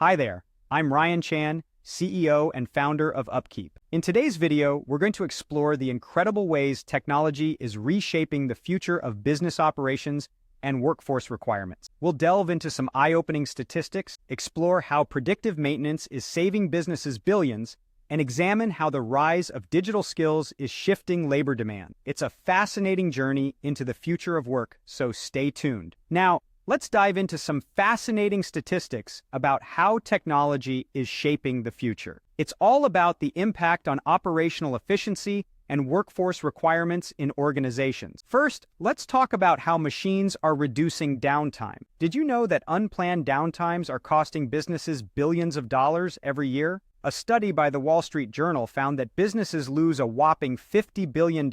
Hi there, I'm Ryan Chan, CEO and founder of UpKeep. In today's video, we're going to explore the incredible ways technology is reshaping the future of business operations and workforce requirements. We'll delve into some eye-opening statistics, explore how predictive maintenance is saving businesses billions, and examine how the rise of digital skills is shifting labor demand. It's a fascinating journey into the future of work, so stay tuned. Now, let's dive into some fascinating statistics about how technology is shaping the future. It's all about the impact on operational efficiency and workforce requirements in organizations. First, let's talk about how machines are reducing downtime. Did you know that unplanned downtimes are costing businesses billions of dollars every year? A study by the Wall Street Journal found that businesses lose a whopping $50 billion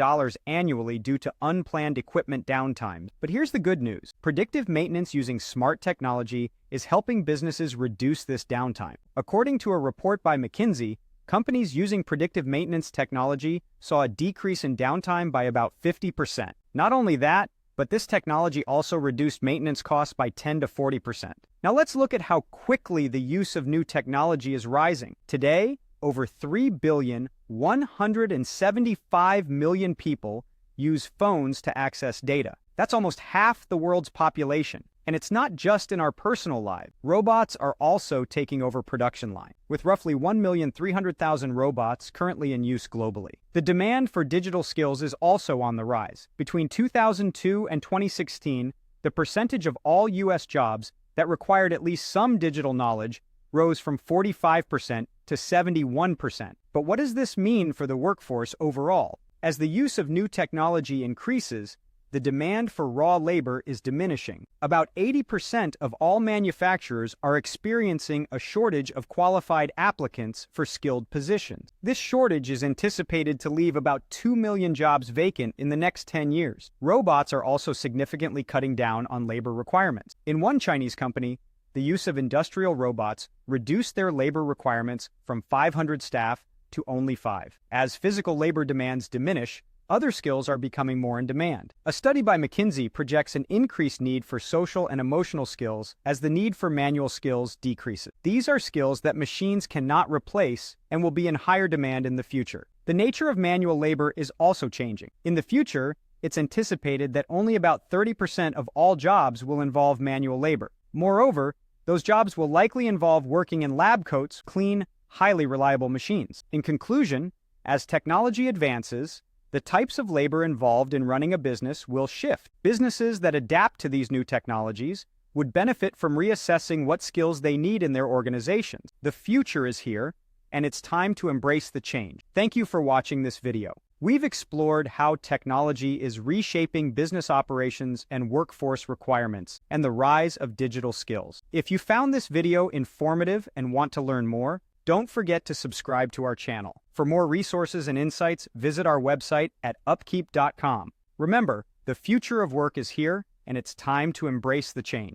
annually due to unplanned equipment downtime. But here's the good news. Predictive maintenance using smart technology is helping businesses reduce this downtime. According to a report by McKinsey, companies using predictive maintenance technology saw a decrease in downtime by about 50%. Not only that, but this technology also reduced maintenance costs by 10 to 40%. Now let's look at how quickly the use of new technology is rising. Today, over 3,175,000,000 people use phones to access data. That's almost half the world's population. And it's not just in our personal lives. Robots are also taking over production line, with roughly 1,300,000 robots currently in use globally. The demand for digital skills is also on the rise. Between 2002 and 2016, the percentage of all U.S. jobs that required at least some digital knowledge rose from 45% to 71%. But what does this mean for the workforce overall? As the use of new technology increases, the demand for raw labor is diminishing. About 80% of all manufacturers are experiencing a shortage of qualified applicants for skilled positions. This shortage is anticipated to leave about 2 million jobs vacant in the next 10 years. Robots are also significantly cutting down on labor requirements. In one Chinese company, the use of industrial robots reduced their labor requirements from 500 staff to only 5. As physical labor demands diminish, other skills are becoming more in demand. A study by McKinsey projects an increased need for social and emotional skills as the need for manual skills decreases. These are skills that machines cannot replace and will be in higher demand in the future. The nature of manual labor is also changing. In the future, it's anticipated that only about 30% of all jobs will involve manual labor. Moreover, those jobs will likely involve working in lab coats, clean, highly reliable machines. In conclusion, as technology advances, the types of labor involved in running a business will shift. Businesses that adapt to these new technologies would benefit from reassessing what skills they need in their organizations. The future is here, and it's time to embrace the change. Thank you for watching this video. We've explored how technology is reshaping business operations and workforce requirements and the rise of digital skills. If you found this video informative and want to learn more, don't forget to subscribe to our channel. For more resources and insights, visit our website at upkeep.com. Remember, the future of work is here, and it's time to embrace the change.